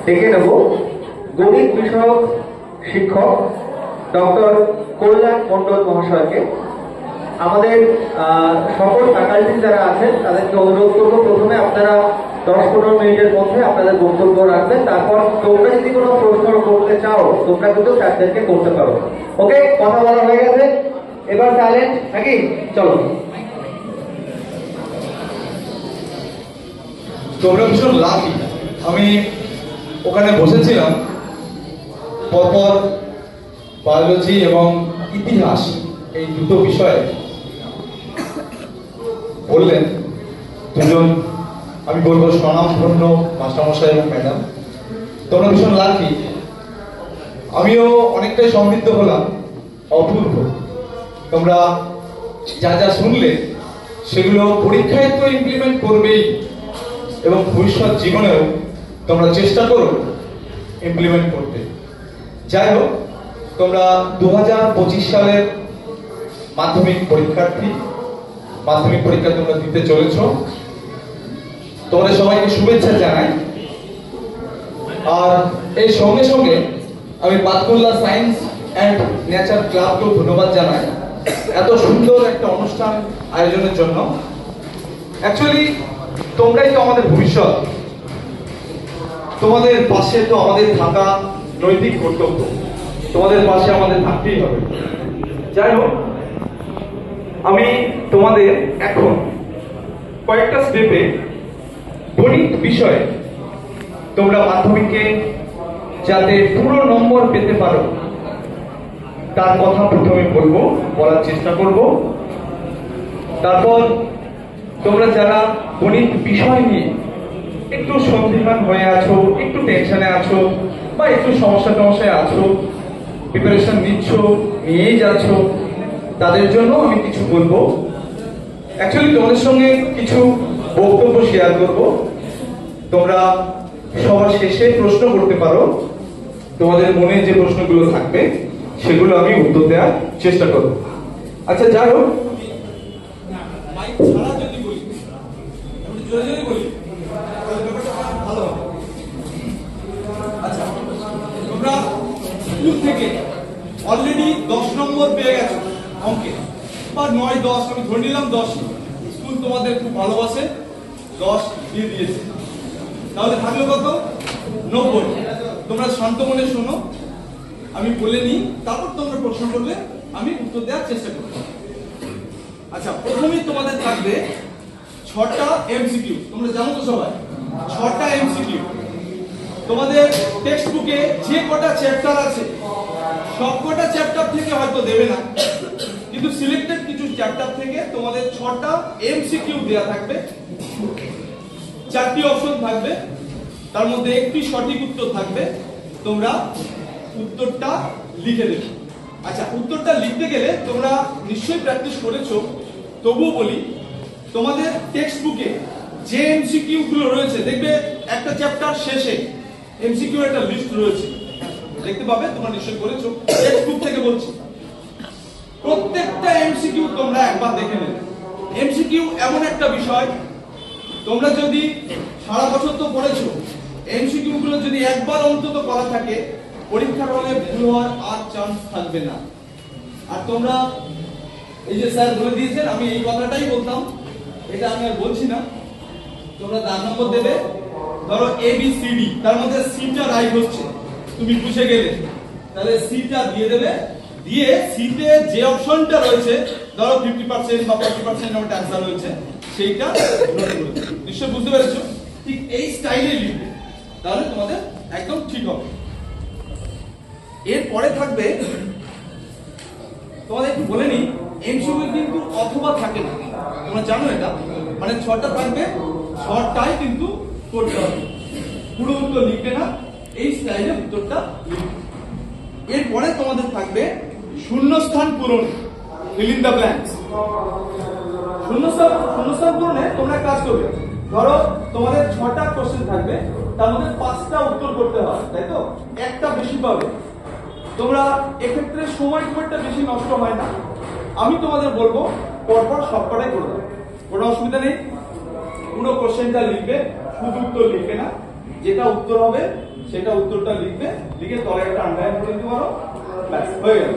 ডেকে নেব গণিত বিষয়ক শিক্ষক ডক্টর কল্যাণ মণ্ডল মহাশয়কে। আমাদের সকল ফ্যাকাল্টি যারা আছেন তাদেরকে অনুরোধ করবো, প্রথমে আপনারা 10-15 মিনিটের মধ্যে আপনাদের বক্তব্য রাখবেন। তারপর তোমরা যদি কোনো প্রশ্ন করতে চাও তোমরা কিন্তু স্যারদেরকে করতে পারো। ওকে, কথা বলা হয়ে গেছে, এবার সাইলেন্ট নাকি? চলো। তোমরা ভীষণ লাকি। আমি ওখানে বসেছিলাম, পরপর বায়োলজি এবং ইতিহাস এই দুটো বিষয়ে বললেন দুজন, আমি বলবো স্বনামধন্য মাস্টারমশাই এবং ম্যাডাম। তোমরা ভীষণ লাকি। আমিও অনেকটাই সমৃদ্ধ হলাম। অপূর্ব। তোমরা যা যা শুনলে সেগুলো পরীক্ষায় তো ইমপ্লিমেন্ট করবেই, এবং ভবিষ্যৎ জীবনেও তোমরা চেষ্টা করো ইমপ্লিমেন্ট করতে। যাই হোক, তোমরা 2025 সালের মাধ্যমিক পরীক্ষার্থী। মাধ্যমিক পরীক্ষা তোমরা দিতে চলেছ। তোমাদের সবাইকে শুভেচ্ছা জানাই। আর এই সঙ্গে সঙ্গে আমি বাতকুল্লা সায়েন্স অ্যান্ড নেচার ক্লাবকেও ধন্যবাদ জানাই এত সুন্দর একটা অনুষ্ঠান আয়োজনের জন্য। অ্যাকচুয়ালি তোমরাই তো আমাদের ভবিষ্যৎ। তোমাদের পাশে তো আমাদের থাকা নৈতিক কর্তব্য। তোমাদের পাশে আমাদের থাকতেই হবে। যাই হোক, আমি তোমাদের এখন কয়েকটা স্টেপে গণিত বিষয়ে তোমরা মাধ্যমিকে যাতে পুরো নম্বর পেতে পারো তার কথা প্রথমে বলবো, বলার চেষ্টা করব। তারপর তোমরা যারা গণিত বিষয় নিয়ে একটু সন্দিহান হয়ে আছো, একটু টেনশনে আছো, বা একটু সমস্যায় আছো, প্রিপারেশন নিচ্ছ, নিয়েই যাচ্ছ, তাদের জন্য আমি কিছু বলবো। অ্যাকচুয়ালি তোমাদের সঙ্গে কিছু বক্তব্য শেয়ার করব। তোমরা সবার শেষে প্রশ্ন করতে পারো। তোমাদের মনে যে প্রশ্নগুলো থাকবে সেগুলো আমি উত্তর দেওয়ার চেষ্টা করব। আচ্ছা, যাই হোক, আচ্ছা, তোমরা স্কুল থেকে অলরেডি 10 নম্বর পেয়ে গেছো অঙ্কে, বা 9-10, আমি ধরে নিলাম 10। স্কুল তোমাদের খুব ভালোবাসে, 10 দিয়ে দিয়েছে। তাহলে থাকলো কত? 90। তোমরা শান্ত মনে শোনো, আমি বলে নিই, তারপর তোমরা প্রশ্ন করলে আমি উত্তর দেওয়ার চেষ্টা করব। আচ্ছা, প্রথমেই তোমাদের থাকবে 6টা এমসিকিউ। তোমরা জানো তো সবাই 6টা এমসিকিউ। তোমাদের টেক্সট বুকে যে কটা চ্যাপ্টার আছে সব কটা চ্যাপ্টার থেকে হয়তো দেবে না, কিন্তু সিলেক্টেড কিছু চ্যাপ্টার থেকে তোমাদের 6টা এমসিকিউ দেয়া থাকবে। 4টি অপশন থাকবে, তার মধ্যে একটি সঠিক উত্তর থাকবে। তোমরা উত্তরটা লিখে দেবে। আচ্ছা, উত্তরটা লিখতে গেলে তোমরা নিশ্চয়ই প্র্যাকটিস করেছো, তবুও বলি, তোমাদের টেক্সট বুকে যে এমসিকিউ গুলো রয়েছে দেখবে একটা চ্যাপ্টার শেষে এমসিকিউ একটা লিস্ট রয়েছে, দেখতে পাবে। তোমরা নিশ্চয়ই করেছো, টেক্সট বুক থেকে বলছি। প্রত্যেকটা এমসিকিউ তোমরা একবার দেখে নেবে। এমসিকিউ এমন একটা বিষয়, তোমরা যদি সারা বছর তো পড়েছো, এমসিকিউ গুলো যদি একবার অন্তত করা থাকে, পরীক্ষার হলে ভুল হওয়ার আর চান্স থাকবে না। আর তোমরা এই যে স্যার বলে দিয়েছেন, আমি এই কথাটাই বলতাম, এটা আমি আর বলছি না। তোমরা 10 নম্বর দেবে, ধরো ABCD, তার মধ্যে সিটা রাইট হচ্ছে, তুমি বুঝে গেলে, তাহলে সিটা দিয়ে দেবে। দিয়ে সিতে যে অপশনটা রয়েছে, ধরো 50% বা 40% আমার অ্যানসার রয়েছে, সেইটা নোট করে দেবে। নিশ্চয় বুঝতে পেরেছো? ঠিক এই স্টাইলে লিখবে, তাহলে তোমাদের একদম ঠিক হবে। এরপরে থাকবে, তোমাদের একটু বলে নিই, এমসিকিউ কিন্তু অথবা থাকে না, তোমরা জানো এটা। মানে 6টা থাকবে, 6টাই কিন্তু করতে হবে। পুরো উত্তর লিখবে না, এই স্টাইলে উত্তরটা লিখবে। এরপরে তোমাদের থাকবে শূন্যস্থান পূরণ, ফিল ইন দ্য ব্ল্যাঙ্কস। শূন্যস্থান পূরণে তোমরা কাজ করবে, ধরো তোমাদের 6টা কোশ্চেন থাকবে, তার মধ্যে 5টা উত্তর করতে হবে, তাই তো? একটা বেশি পাবে। তোমরা এক্ষেত্রে সময় খুব একটা বেশি নষ্ট হয় না। আমি তোমাদের বলবো পরপর সবকটাই করে দাও, কোনো অসুবিধা নেই। পুরো কোশ্চেনটা লিখবে, শুধু উত্তর লিখবে না, যেটা উত্তর হবে সেটা উত্তরটা লিখবে, লিখে তলে একটা আন্ডারলাইন করে দিতে পারো, ব্যাস হয়ে গেল।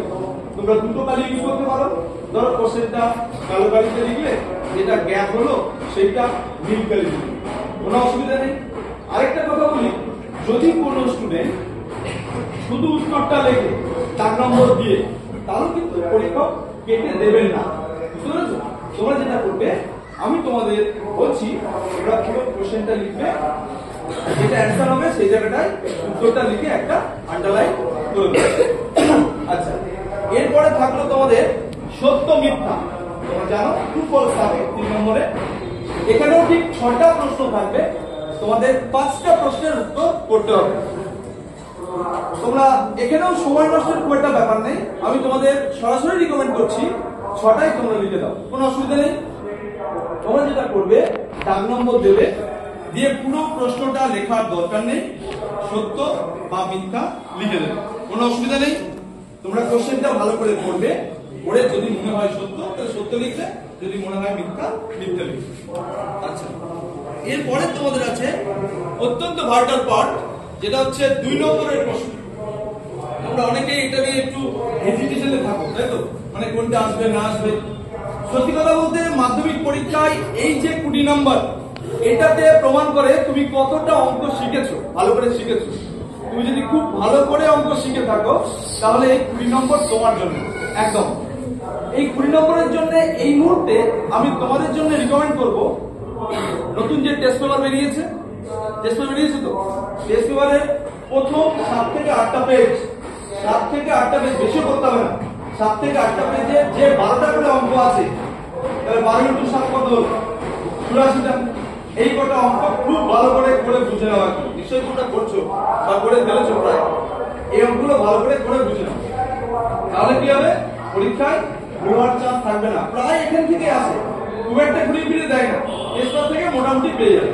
তোমরা দুটো কালি ইউজ করতে পারো। ধরো কোশ্চেনটা কালো কালিতে লিখলে, যেটা গ্যাপ হলো সেইটা নীল কালি লিখলে, কোনো অসুবিধা নেই। আরেকটা কথা বলি, যদি কোনো স্টুডেন্ট শুধু উত্তরটা লেখে 4 নম্বর দিয়ে, তাহলে কিন্তু পরীক্ষক কেটে দেবেন না, বুঝতে পেরেছো? তোমরা যেটা করবে, আমি তোমাদের বলছি, তোমরা পুরো কোশ্চেনটা লিখবে, যেটা অ্যান্সার হবে সেই জায়গাটায় উত্তরটা লিখে একটা আন্ডারলাইন করে দেবে। আচ্ছা, এরপরে থাকলো তোমাদের সত্য মিথ্যা। তোমরা জানো ট্রু ফলস থাকে 3 নম্বরে। এখানেও ঠিক 6টা প্রশ্ন থাকবে, তোমাদের 5টা প্রশ্নের উত্তর করতে হবে। তোমরা এখানেও সময় নষ্টের খুব একটা ব্যাপার নেই, আমি তোমাদের সরাসরি রিকমেন্ড করছি 6টাই তোমরা লিখে দাও, কোনো অসুবিধা নেই। তোমরা যেটা করবে, দাগ নম্বর দেবে, দিয়ে পুরো প্রশ্নটা লেখার দরকার নেই, সত্য বা মিথ্যা লিখে দেবে, কোনো অসুবিধা নেই। তোমরা কোশ্চেনটা ভালো করে পড়বে, পড়ে যদি মনে হয় সত্য তাহলে সত্য লিখবে, যদি মনে হয় মিথ্যা মিথ্যা লিখবে। আচ্ছা, এরপরে তোমাদের আছে অত্যন্ত ভাইটাল পার্ট, যেটা হচ্ছে 2 নম্বরের প্রশ্ন। তোমরা অনেকেই এটা নিয়ে একটু হেজিটেশনে থাকো, তাই তো? মানে কোনটা আসবে না আসবে। সত্যি কথা বলতে, মাধ্যমিক পরীক্ষায় এই যে 20 নম্বর, এটাতে প্রমাণ করে তুমি কতটা অঙ্ক শিখেছো, ভালো করে শিখেছো। তুমি যদি খুব ভালো করে অঙ্ক শিখে থাকো, তাহলে এই 20 নম্বর তোমার জন্য একদম। এই 20 নম্বরের জন্য এই মুহূর্তে আমি তোমাদের জন্য রিকমেন্ড করব, নতুন যে টেস্ট পেপার বেরিয়েছে, টেস্ট পেপার বেরিয়েছে তো, টেস্ট পেপারের প্রথম 7 থেকে 8টা পেজ, 7 থেকে 8টা পেজ, বেশি করতে হবে না, 7 থেকে 8টা পেজে যে 12টা করে অঙ্ক আছে, তাহলে 12 × 7 কত হলো? 84টা। এই কটা অঙ্ক খুব ভালো করে বুঝে নেওয়া, নিশ্চয়ই তোমরা করছো বা করে ফেলেছো প্রায়। এই অঙ্কগুলো ভালো করে বুঝে নাও, তাহলে কি হবে, পরীক্ষায় ভুল হওয়ার চান্স থাকবে না। প্রায় এখান থেকে আসে, খুব একটা ঘুরিয়ে ফিরে দেয় না, টেস্ট থেকে মোটামুটি পেয়ে যাবে।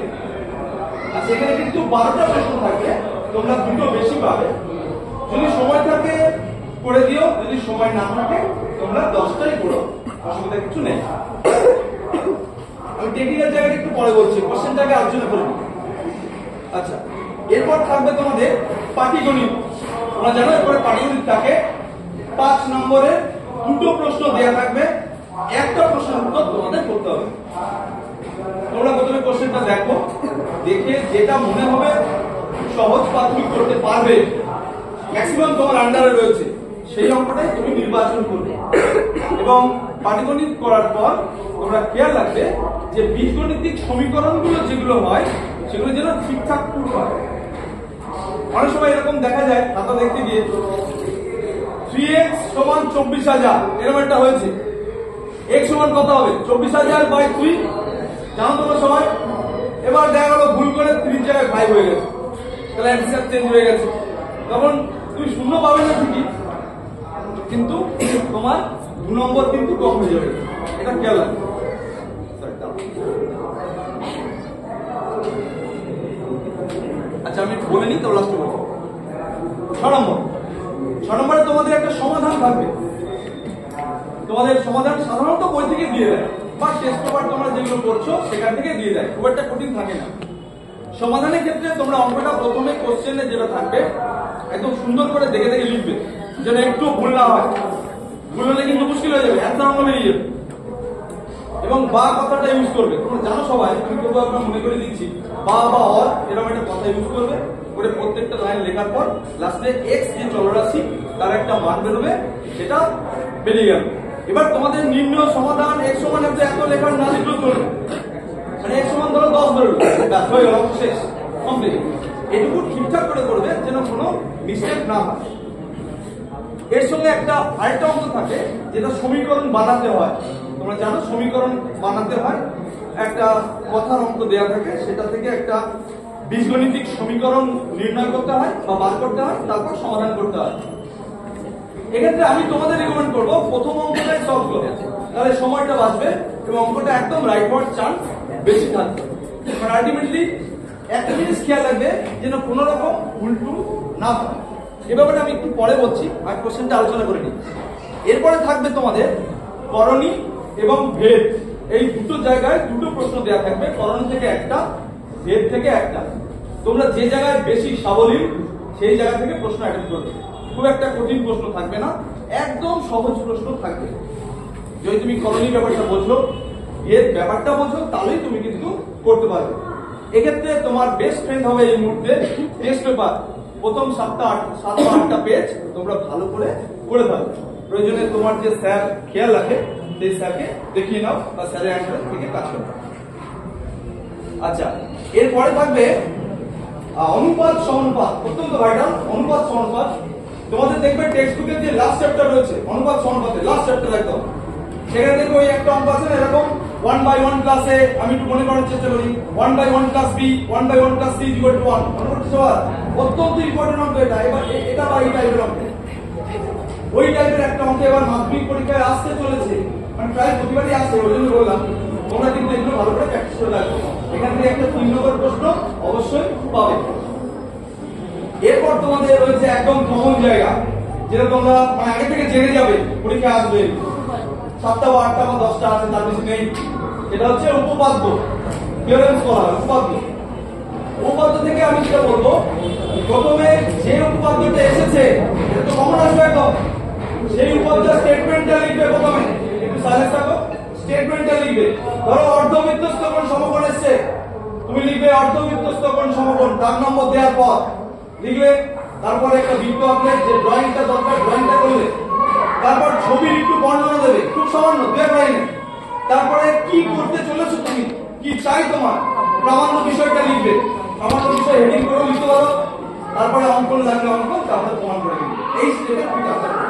আর সেখানে কিন্তু 12টা প্রশ্ন থাকবে, তোমরা 2টো বেশি পাবে। যদি সময় থাকে করে দিও, যদি সময় না থাকে তোমরা 10টাই করো, অসুবিধা কিছু নেই। আমি টেকনিক্যাল জায়গাটা একটু পরে বলছি, কোশ্চেনটাকে আলোচনা করব। আচ্ছা, এরপর থাকবে তোমাদের পাটিগণিত। তোমরা জানো এরপরে পাটিগণিত থাকে 5 নম্বরের 2টো প্রশ্ন দেয়া থাকবে, একটা প্রশ্নের উত্তর তোমাদের করতে হবে। তোমরা প্রথমে কোশ্চেনটা দেখো, দেখে যেটা মনে হবে সহজ বা তুমি করতে পারবে, ম্যাক্সিমাম তোমার আন্ডারে রয়েছে, সেই অঙ্কটাই তুমি নির্বাচন করবে। এবং পাটিগণিত করার পর তোমরা খেয়াল রাখবে যে বীজগণিতিক সমীকরণগুলো যেগুলো হয়, সেগুলো যেন ঠিকঠাক পুরো হয়। অনেক সময় এরকম দেখা যায়, খাতা দেখতে গিয়ে 3x = 24,000 এরকম একটা হয়েছে, x সমান কত হবে? 24,000/3, জানো তোমরা সবাই। এবার দেখা গেল ভুল করে 3 জায়গায় 5 হয়ে গেছে, তাহলে অ্যান্সার চেঞ্জ হয়ে গেছে। তখন তুমি 0 পাবে না ঠিকই, কিন্তু তোমার 2 নম্বর কিন্তু কম হয়ে যাবে, এটা খেয়াল রাখবে। আচ্ছা, আমি বলে নিই তো, লাস্টে বলবো। 6 নম্বরে তোমাদের একটা সমাধান থাকবে। তোমাদের সমাধান সাধারণত বই থেকে দিয়ে দেয়, বা টেস্ট পেপার তোমরা যেগুলো করছো সেখান থেকে দিয়ে দেয়, খুব একটা কঠিন থাকে না। সমাধানের ক্ষেত্রে তোমরা অঙ্কটা প্রথমে কোশ্চেনে যেটা থাকবে একদম সুন্দর করে দেখে দেখে লিখবে, যেন একটু ভুল না হয়। ভুল হলে কিন্তু মুশকিল হয়ে যাবে, অ্যান্সার অঙ্ক বেরিয়ে যাবে। এবং বা কথাটা ইউজ করবে, তোমরা জানো সবাই, আমি তবু আপনার মনে করে দিচ্ছি, বা অর এরকম একটা কথা ইউজ করবে, করে প্রত্যেকটা লাইন লেখার পর লাস্টে এক্স যে চলরাশি তার একটা মান বেরোবে, সেটা বেরিয়ে গেল। এবার তোমাদের নির্ণয় সমাধান x সমান এত লেখার না লিখলেও চলবে, মানে x সমান ধরো 10 বেরোলো, ব্যাস হয়ে গেল, শেষ, কমপ্লিট। এটুকু ঠিকঠাক করে করবে যেন কোনো মিস্টেক না হয়। এর সঙ্গে একটা আরেকটা অঙ্ক থাকে, যেটা সমীকরণ বানাতে হয়। তোমরা জানো সমীকরণ বানাতে হয়, একটা কথার অঙ্ক দেওয়া থাকে, সেটা থেকে একটা বীজগণিতিক সমীকরণ নির্ণয় করতে হয় বা বার করতে হয়, তারপর সমাধান করতে হয়। এক্ষেত্রে আমি তোমাদের রিকমেন্ড করবো প্রথম অঙ্কটাই সলভ করো, তাহলে সময়টা বাঁচবে এবং অঙ্কটা একদম রাইট হওয়ার চান্স বেশি থাকবে। মানে আলটিমেটলি একটা জিনিস খেয়াল রাখবে যেন কোনো রকম ভুল টুল না হয়। এ ব্যাপারে আমি একটু পরে বলছি, আর কোশ্চেনটা আলোচনা করে নিই। এরপরে থাকবে তোমাদের করণী এবং ভেদ, এই দুটো জায়গায় 2টো প্রশ্ন দেওয়া থাকবে, করণী থেকে একটা, ভেদ থেকে একটা। তোমরা যে জায়গায় বেশি সাবলীল সেই জায়গা থেকে প্রশ্ন অ্যাটেন্ড করবে। খুব একটা কঠিন প্রশ্ন থাকবে না, একদম সহজ প্রশ্ন থাকবে। যদি তুমি কলোনি ব্যাপারটা বোঝো, এর ব্যাপারটা বোঝো, তাহলেই তুমি কিন্তু করতে পারবে। এক্ষেত্রে তোমার বেস্ট ফ্রেন্ড হবে এই মুহূর্তে টেস্ট পেপার। প্রথম 7-8টা পেজ তোমরা ভালো করে পড়ে থাকবে। প্রয়োজনে তোমার যে স্যার খেয়াল রাখে সেই স্যারকে দেখিয়ে নাও বা স্যারের অ্যান্সার থেকে কাজ করো। আচ্ছা, এরপরে থাকবে অনুপাত সমানুপাত, অত্যন্ত ভাইটাল। অনুপাত সমানুপাত তোমাদের দেখবে টেক্সট বুকের যে লাস্ট চ্যাপ্টার রয়েছে অনুপাত সমানুপাতের লাস্ট চ্যাপ্টার একদম, সেখানে দেখবে ওই একটা অঙ্ক আছে না এরকম 1/1 ক্লাসে, আমি একটু মনে করার চেষ্টা করি, 1/1 ক্লাস b 1/1 ক্লাস c = 1। মনে করতে সবার অত্যন্ত ইম্পর্টেন্ট অঙ্ক এটা। এবার এটা বা এই টাইপের অঙ্ক, ওই টাইপের একটা অঙ্ক এবার মাধ্যমিক পরীক্ষায় আসতে চলেছে, মানে প্রায় প্রতিবারই আসে। ওই জন্য বললাম তোমরা কিন্তু এগুলো ভালো করে প্র্যাকটিস করে রাখবে। এখান থেকে একটা 3 নম্বর প্রশ্ন অবশ্যই পাবে। এরপর তোমাদের রয়েছে একদম কমন জায়গা, যেটা তোমরা মানে আগে থেকে জেনে যাবে, পরীক্ষা আসবে 7টা বা 8টা বা 10টা আছে, তার বেশি নেই। এটা হচ্ছে উপপাদ্য, থিওরেমস করা হয়। উপপাদ্য থেকে আমি যেটা বলবো, প্রথমে যে উপপাদ্যটা এসেছে এটা তো কমন আসবে একদম, সেই উপপাদ্য স্টেটমেন্টটা লিখবে। প্রথমে একটু সাইলেন্স থাকো, স্টেটমেন্টটা লিখবে। ধরো অর্ধবৃত্তস্থ কোণ সমকোণ এসেছে, তুমি লিখবে অর্ধবৃত্তস্থ কোণ সমকোণ, তার নম্বর দেওয়ার পর লিখবে। তারপরে একটা বৃত্ত আঁকলে, যে ড্রয়িংটা দরকার ড্রয়িংটা করলে, তারপর ছবির একটু বর্ণনা দেবে, খুব সামান্য 2 লাইনে। তারপরে কি করতে চলেছো তুমি, কি চাই তোমার, প্রামাণ্য বিষয়টা লিখবে। প্রামাণ্য বিষয় হেডিং করে লিখতে পারো। তারপরে অঙ্কন লাগলে অঙ্কন, তারপরে প্রমাণ করে লিখবে। এই স্টেপে তুমি কাজ করবে।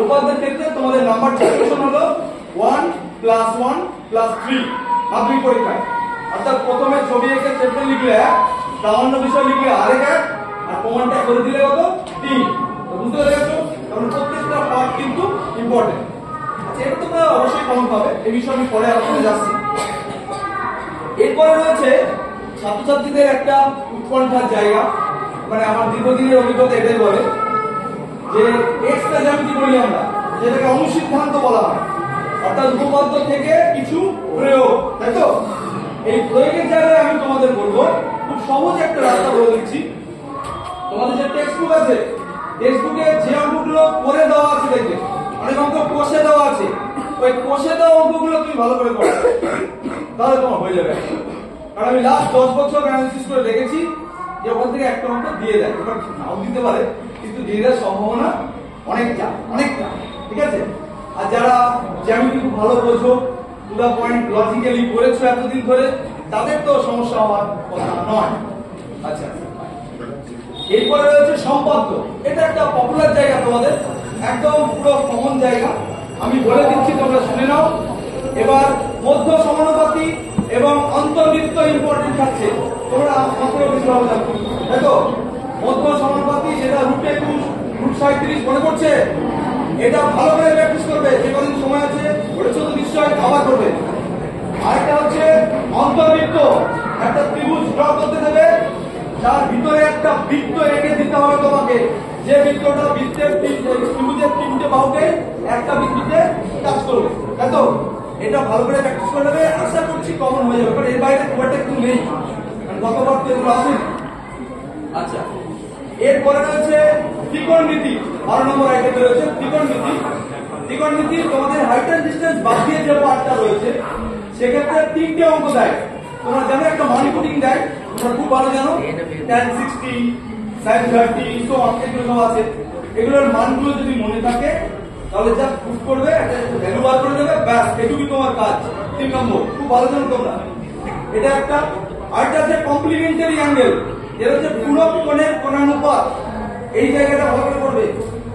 উপপাদ্যের ক্ষেত্রে তোমাদের নাম্বার ক্যালকুলেশন হলো 1 + 1 + 3 মাধ্যমিক পরীক্ষায়। অর্থাৎ প্রথমে ছবি এঁকে স্টেটমেন্ট লিখলে 1, প্রামাণ্য বিষয় লিখলে আরেক 1, আর প্রমাণটা করে দিলে কত 3। বুঝতে পেরেছো? কারণ প্রত্যেকটা পার্ট কিন্তু ইম্পর্টেন্ট। আচ্ছা, এটা তোমরা অবশ্যই কমন পাবে, এই বিষয়ে আমি পরে আলোচনা যাচ্ছি। এরপরে রয়েছে ছাত্রছাত্রীদের একটা উৎকণ্ঠার জায়গা, মানে আমার দীর্ঘদিনের অভিজ্ঞতা এটাই বলে যে এক্সট্রা জ্যামিতি বলি আমরা, যেটাকে অনুসিদ্ধান্ত বলা হয়। অর্থাৎ উপপাদ্য থেকে কিছু প্রয়োগ, তাই তো? এই প্রয়োগের জায়গায় আমি তোমাদের বলবো, খুব সহজ একটা রাস্তা বলে দিচ্ছি। তোমাদের যে টেক্সট বুক আছে, টেক্সট বুকে যে অঙ্কগুলো করে দেওয়া আছে, দেখবে অনেক অঙ্ক কষে দেওয়া আছে, ওই কষে দেওয়া অঙ্কগুলো তুমি ভালো করে করো, তাহলে তোমার হয়ে যাবে। কারণ আমি লাস্ট 10 বছর অ্যানালিসিস করে দেখেছি যে ওখান থেকে একটা অঙ্ক দিয়ে দেয়, এবার নাও দিতে পারে, কিন্তু দিয়ে দেওয়ার সম্ভাবনা অনেকটা। ঠিক আছে? আর যারা জ্যামিতি খুব ভালো বোঝো, টু দা পয়েন্ট লজিক্যালি করেছো এতদিন ধরে, তাদের তো সমস্যা হওয়ার কথা নয়। আচ্ছা, এরপরে রয়েছে সম্পাদ্য। এটা একটা পপুলার জায়গা তোমাদের, একদম পুরো কমন জায়গা। আমি বলে দিচ্ছি, তোমরা শুনে নাও। এবার মধ্য সমানুপাতি এবং অন্তর্বৃত্ত ইম্পর্টেন্ট থাকছে, তোমরা মাত্র বেশি ভালো জানো। দেখো মধ্য সমানুপাতি, যেটা √21 √37 মনে করছে, এটা ভালো করে প্র্যাকটিস করবে। যে কদিন সময় আছে, বলেছো তো নিশ্চয়, আবার করবে। আরেকটা হচ্ছে অন্তর্বৃত্ত, একটা ত্রিভুজ ড্র করতে দেবে, তার ভিতরে একটা বৃত্ত এঁকে দিতে হবে তোমাকে, যে বৃত্তটা ত্রিভুজের 3টে বাহুকে একটা বিন্দুতে কাজ করবে, তাই তো? এটা ভালো করে প্র্যাকটিস করে নেবে, আশা করছি কমন হয়ে যাবে। কারণ এর বাইরে খুব একটা একটু নেই, কারণ গতবার তো এগুলো আসেনি। আচ্ছা, এরপরে রয়েছে ত্রিকোণমিতি। 12 নম্বর আইটেমে রয়েছে ত্রিকোণমিতি। ত্রিকোণমিতি তোমাদের হাইট এন্ড ডিসটেন্স বাদ দিয়ে যে পার্টটা রয়েছে, সেক্ষেত্রে 3টে অঙ্ক দেয়। তোমরা জানো একটা মান পুটিং দেয়, তোমরা খুব ভালো জানো, tan 60 sin 30 সো এগুলো সব আছে। এগুলোর মানগুলো যদি মনে থাকে, তাহলে যা পুট করবে, একটা ভ্যালু বার করে দেবে, ব্যাস, এটুকুই তোমার কাজ। 3 নম্বর খুব ভালো জানো তোমরা। এটা একটা। আরেকটা আছে কমপ্লিমেন্টারি অ্যাঙ্গেল, যেটা হচ্ছে পূরক কোণের কোণানুপাত। এই জায়গাটা ভালো করে করবে।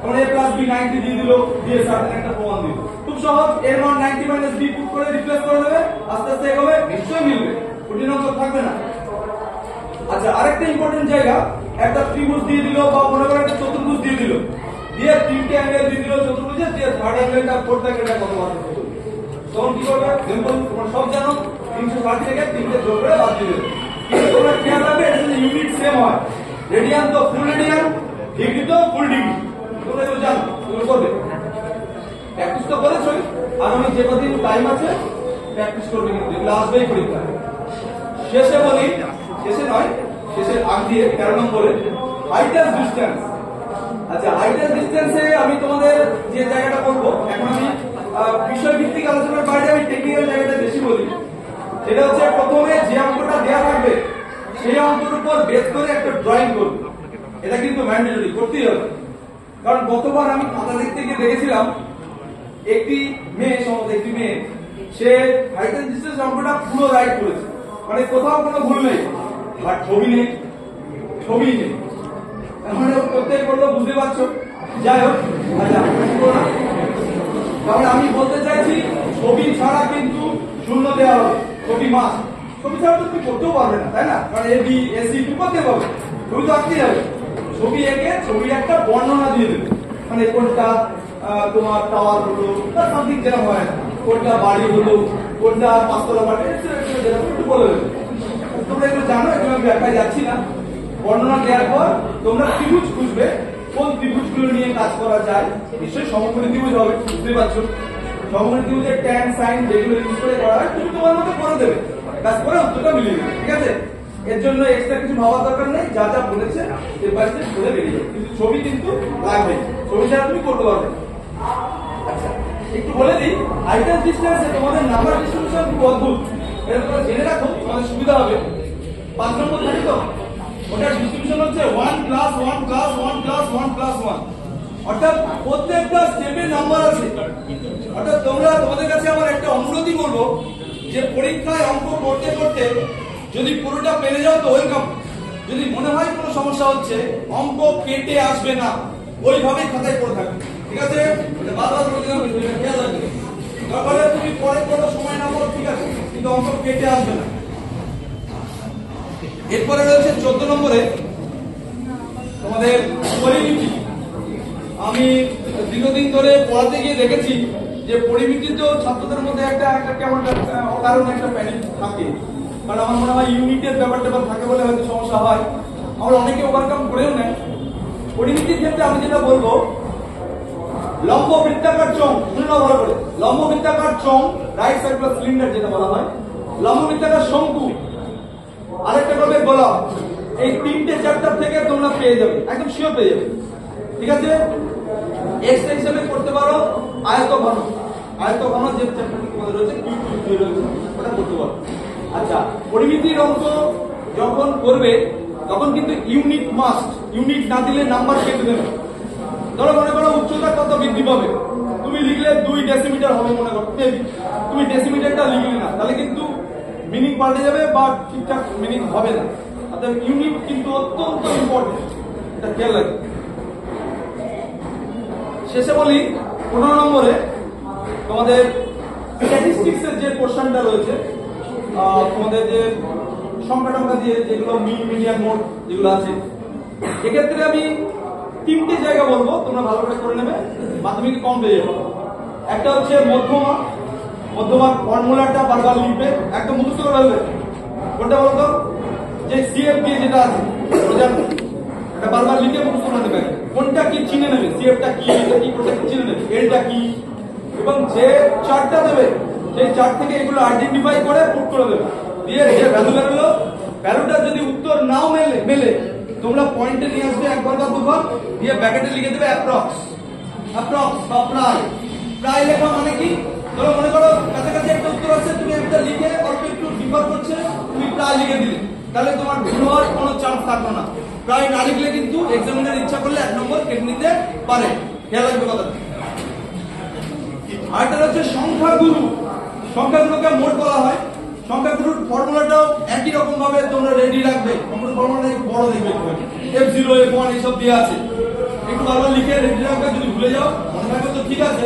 আমরা a + b 90 দিয়ে দিল, দিয়ে সার্টেন একটা প্রমাণ দিল, খুব সহজ। এর মান 90 - b পুট করে রিপ্লেস করে দেবে, আস্তে আস্তে এগোবে, নিশ্চয়ই মিলবে, কঠিন অঙ্ক থাকবে না। আচ্ছা, আরেকটা ইম্পর্টেন্ট জায়গা, একটা ত্রিভুজ দিয়ে দিল বা মনে করো একটা চতুর্ভুজ দিয়ে দিল, দিয়ে 3টে অ্যাঙ্গেল দিয়ে দিল চতুর্ভুজে, দিয়ে থার্ড অ্যাঙ্গেলটা ফোর্থ অ্যাঙ্গেলটা কত বার করবে, তখন কি করবে? সিম্পল, তোমরা সব জানো, 360 থেকে 3টে যোগ করে বাদ দিয়ে দেবে। কিন্তু তোমরা খেয়াল রাখবে, এটা যদি ইউনিট সেম হয়, রেডিয়ান তো ফুল রেডিয়ান, ডিগ্রি তো ফুল ডিগ্রি, তোমরা এগুলো জানো, এগুলো করবে। প্র্যাকটিস তো করেছই, আগামী যে কদিন টাইম আছে প্র্যাকটিস করবে, কিন্তু এগুলো আসবেই পরীক্ষা। শেষে বলি, শেষে নয়, শেষের আগ দিয়ে 13 নম্বরে হাইটেস্ট ডিসটেন্স। আচ্ছা, হাইটেস্ট ডিসটেন্সে আমি তোমাদের যে জায়গাটা বলবো, এখন আমি বিষয় ভিত্তিক আলোচনার বাইরে আমি টেকনিক্যাল জায়গাটা বেশি বলি। সেটা হচ্ছে প্রথমে যে অঙ্কটা দেওয়া থাকবে সেই অঙ্কের উপর বেস করে একটা ড্রয়িং করবে। এটা কিন্তু ম্যান্ডেটরি, করতেই হবে। কারণ গতবার আমি খাতা দেখতে গিয়ে দেখেছিলাম একটি মেয়ে সে হাইটেস্ট ডিসটেন্স অঙ্কটা পুরো রাইট করেছে, মানে কোথাও কোনো ভুল নেই, বাট ছবি নেই। মানে প্রত্যেক করলো, বুঝতে পারছো। যাই হোক, আচ্ছা তাহলে আমি বলতে চাইছি ছবি ছাড়া কিন্তু শূন্য দেওয়া হবে। ছবি মাস, ছবি ছাড়া তো তুমি করতেও পারবে না, তাই না? কারণ এবি এসি তুমি করতে পারবে, ছবি তো আঁকতেই হবে। ছবি এঁকে ছবির একটা বর্ণনা দিয়ে দেবে, মানে কোনটা তোমার টাওয়ার হলো বা সামথিং যেরকম হয়, কোনটা বাড়ি হলো, কোনটা পাঁচতলা বাড়ি, যেরকম একটু বলে দেবে। তোমরা এগুলো জানো, এগুলো আমি ব্যাখ্যায় যাচ্ছি না। বর্ণনা দেওয়ার পর তোমরা ত্রিভুজ খুঁজবে, কোন ত্রিভুজগুলো নিয়ে কাজ করা যায়। নিশ্চয়ই সমকোণী ত্রিভুজ হবে, বুঝতে পারছো। সমকোণী ত্রিভুজের ট্যান সাইন যেগুলো ইউজ করে করা হয় তুমি তোমার মতো করে দেবে, কাজ করে উত্তরটা মিলিয়ে দেবে, ঠিক আছে? এর জন্য এক্সট্রা কিছু ভাবার দরকার নেই, যা যা বলেছে স্টেপ বাই স্টেপ করে বেরিয়ে যাবে। কিন্তু ছবি কিন্তু লাগবে, ছবি ছাড়া তুমি করতে পারবে। আচ্ছা, একটু বলে দিই, হাইটেস্ট ডিসটেন্সে তোমাদের নাম্বার ডিস্ট্রিবিউশন খুব অদ্ভুত। এটা তোমরা জেনে রাখো, তোমাদের সুবিধা হবে। 5 নম্বর থাকে তো, ওটার ডিস্ট্রিবিউশন হচ্ছে 1 + 1 + 1 + 1 + 1। অর্থাৎ প্রত্যেকটা স্টেপে নাম্বার আছে। অর্থাৎ তোমাদের কাছে আমার একটা অনুরোধই করবো যে পরীক্ষায় অঙ্ক করতে করতে যদি পুরোটা পেরে যাও তো ওয়েলকাম। যদি মনে হয় কোনো সমস্যা হচ্ছে, অঙ্ক কেটে আসবে না, ওইভাবেই খাতায় পড়ে থাকবে, ঠিক আছে? এটা বারবার বলে দিলাম, খেয়াল রাখবে। তারপরে তুমি পরে কোনো সময় না পড়ো, ঠিক আছে, কিন্তু অঙ্ক কেটে আসবে না। এরপরে রয়েছে 14 নম্বরে তোমাদের পরিমিতি। আমি দীর্ঘদিন ধরে পড়াতে গিয়ে দেখেছি যে পরিমিতি তো ছাত্রদের মধ্যে একটা কেমন অকারণ একটা প্যানিক থাকে। কারণ আমার মনে হয় ইউনিটের ব্যাপারটা থাকে বলে হয়তো সমস্যা হয়, আমরা অনেকে ওভারকাম করেও নেয়। পরিমিতির ক্ষেত্রে আমি যেটা বলবো, লম্ব বৃত্তাকার চোঙ, শুনে নাও ভালো করে। লম্ব বৃত্তাকার চোঙ, রাইট সার্কুলার সিলিন্ডার যেটা বলা হয়, লম্ব বৃত্তাকার শঙ্কু, আরেকটা করবে গোলক। এই 3টে চ্যাপ্টার থেকে তোমরা পেয়ে যাবে, একদম শিওর পেয়ে যাবে, ঠিক আছে? এক্স হিসেবে করতে পারো আয়তঘন যে চ্যাপ্টারটি তোমাদের রয়েছে ওটা করতে পারো। আচ্ছা, পরিমিতির অঙ্ক যখন করবে তখন কিন্তু ইউনিট মাস্ট, ইউনিট না দিলে নাম্বার কেটে দেবে। ধরো মনে করো উচ্চতা কত বৃদ্ধি পাবে, তুমি লিখলে 2 ডেসিমিটার হবে, মনে করো তুমি ডেসিমিটারটা লিখলে না, তাহলে কিন্তু মিনিং পাল্টে যাবে বা ঠিকঠাক মিনিং হবে না। অর্থাৎ ইউনিট কিন্তু অত্যন্ত ইম্পর্টেন্ট, এটা খেয়াল রাখবে। শেষে বলি 15 নম্বরে তোমাদের স্ট্যাটিস্টিক্স এর যে কোশ্চেনটা রয়েছে, তোমাদের যে সংখ্যা টংখ্যা দিয়ে যেগুলো মিন মিডিয়ান মোড যেগুলো আছে, এক্ষেত্রে আমি 3টে জায়গা বলবো, তোমরা ভালো করে করে নেবে, মাধ্যমিকে কম পেয়ে যাবে। একটা হচ্ছে মধ্যমার ফর্মুলাটা বারবার লিখবে, একদম মুখস্থ করে ফেলবে। কোনটা বলতো, যে সিএফ দিয়ে যেটা আছে এটা বারবার লিখে মুখস্থ করে নেবে। কোনটা কি চিনে নেবে, সিএফটা কি, এটা কি, কোনটা কি চিনে নেবে, এলটা কি, এবং যে চার্টটা দেবে সেই চার্ট থেকে এগুলো আইডেন্টিফাই করে পুট করে দেবে। দিয়ে যে ভ্যালু বেরোলো, ভ্যালুটা যদি উত্তর নাও মেলে তোমরা পয়েন্টে নিয়ে আসবে একবার বা দুবার, দিয়ে ব্র্যাকেটে লিখে দেবে অ্যাপ্রক্স বা প্রায় লেখা মানে কি, ধরো মনে করো কাছাকাছি একটা উত্তর আছে, তুমি একটা লিখে অল্প একটু ডিফার করছে, তুমি প্রায় লিখে দিলে, তাহলে তোমার ভুল হওয়ার কোনো চান্স থাকলো না। প্রায় না লিখলে কিন্তু এক্সামিনার ইচ্ছা করলে 1 নম্বর কেটে নিতে পারে, খেয়াল রাখবে কথাটা। আরেকটা হচ্ছে সংখ্যাগুলোকে মোট বলা হয়। সংখ্যাগুলোর ফর্মুলাটাও একই রকম ভাবে তোমরা রেডি রাখবে। ফর্মুলাটা একটু বড় দেখবে, F0 F1 এইসব দিয়ে আছে, একটু বারবার লিখে রেডি রাখবে। যদি ভুলে যাও মনে থাকবে তো ঠিক আছে,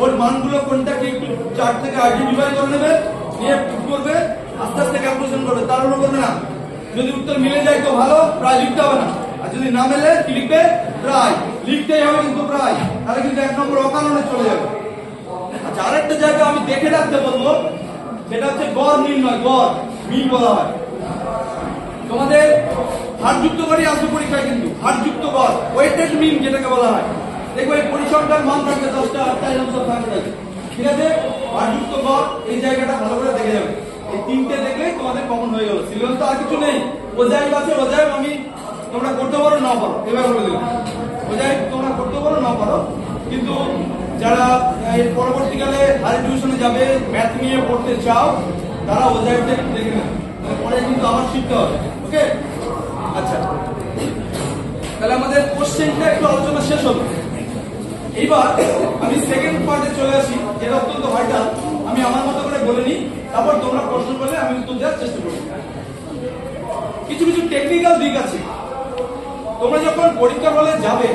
ওর মানগুলো কোনটা কি একটু চার্ট থেকে আইডেন্টিফাই করে নেবে, নিয়ে পুট করবে, আস্তে আস্তে ক্যালকুলেশন করবে, তাড়াহুড়ো করবে না। যদি উত্তর মিলে যায় তো ভালো, প্রায় লিখতে হবে না। আর যদি না মেলে কি লিখবে, প্রায় লিখতেই হবে, কিন্তু প্রায়, তাহলে কিন্তু 1 নম্বর অকারণে চলে যাবে। আচ্ছা, আরেকটা জায়গা আমি দেখে রাখতে বলবো, সেটা হচ্ছে গড় নির্ণয়, গড় মিল বলা হয়। তোমাদের হারযুক্ত গড়ই আসবে পরীক্ষায়, কিন্তু হারযুক্ত গড়, ওয়েটেড মিন যেটাকে বলা হয়। দেখো এই পরিসংখ্যার মান থাকবে 10টা, 8টা এরকম সব থাকবে, ঠিক আছে? হারযুক্ত গড় এই জায়গাটা ভালো করে দেখে যাবে। এই 3টে দেখলেই তোমাদের কমন হয়ে গেল, সিলেবাস তো আর কিছু নেই, ওজাইব আছে, ওজাইব আমি তোমরা করতে পারো না পারো, এবার বলে দিলাম। ওজাইব তোমরা করতে পারো না পারো, কিন্তু যারা এর পরবর্তীকালে হায়ার টিউশনে যাবে, ম্যাথ নিয়ে পড়তে চাও, তারা ওজাইবটা একটু দেখে নেবে, পরে কিন্তু আবার শিখতে হবে। ওকে, আচ্ছা, তাহলে আমাদের কোশ্চেনটা একটু আলোচনা শেষ হলো। এইবার আমি সেকেন্ড পার্টে চলে আসি, যেটা অত্যন্ত ভাইটাল। আমি আমার মতো করে বলে নিই, তারপর তোমরা প্রশ্ন করলে আমি উত্তর দেওয়ার চেষ্টা করব। কিছু কিছু টেকনিক্যাল দিক আছে। তোমরা যখন পরীক্ষার হলে যাবে,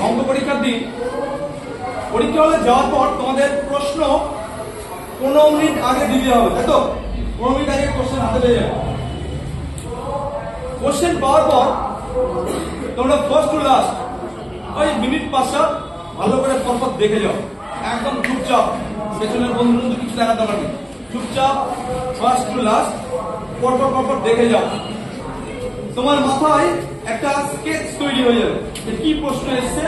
অঙ্ক পরীক্ষার দিন, পরীক্ষা হলে যাওয়ার পর তোমাদের প্রশ্ন 15 মিনিট আগে দিতে হবে, তাই তো? 15 মিনিট আগে কোশ্চেন হাতে পেয়ে যাবে। কোশ্চেন পাওয়ার পর তোমরা ফার্স্ট টু লাস্ট ওই মিনিট 5-7 ভালো করে পরপর দেখে যাও, একদম চুপচাপ, পেছনের বন্ধু বন্ধু কিছু দেখার দরকার নেই, চুপচাপ ফার্স্ট টু লাস্ট পরপর দেখে যাও। তোমার মাথায় একটা স্কেচ তৈরি হয়ে যাবে যে কি প্রশ্ন এসছে,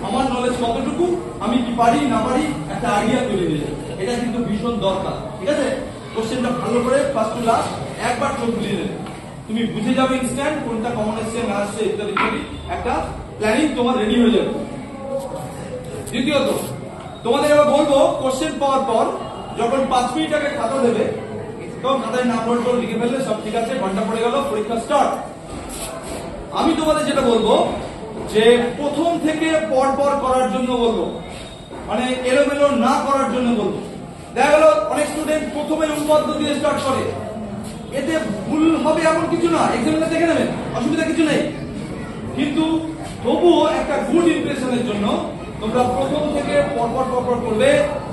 আমার নলেজ কতটুকু, আমি কি পারি না পারি, একটা আইডিয়া তৈরি হয়ে যাবে। এটা কিন্তু ভীষণ দরকার, ঠিক আছে? কোশ্চেনটা ভালো করে ফার্স্ট টু লাস্ট একবার চোখ বুলিয়ে নেবে, তুমি বুঝে যাবে ইনস্ট্যান্ট কোনটা কমন এসছে না আসছে ইত্যাদি ইত্যাদি, একটা প্ল্যানিং তোমার রেডি হয়ে যাবে। দ্বিতীয়ত, তোমাদের এবার বলবো কোশ্চেন পাওয়ার পর যখন 5 মিনিট আগে খাতা দেবে, তখন খাতায় নাম নোট করে লিখে ফেললে সব ঠিক আছে, ঘন্টা পড়ে গেল, পরীক্ষা স্টার্ট। আমি তোমাদের যেটা বলবো যে প্রথম থেকে পর করার জন্য বলবো, মানে এলোমেলো না করার জন্য বলবো। দেখা গেল অনেক স্টুডেন্ট প্রথমে উপপাদ্য দিয়ে স্টার্ট করে, এতে ভুল হবে এমন কিছু না, এক্সামিনার দেখে নেবেন, অসুবিধা কিছু নেই। কিন্তু তবুও একটা গুড ইমপ্রেশনের জন্য তোমরা প্রথম থেকে পরপর করবে,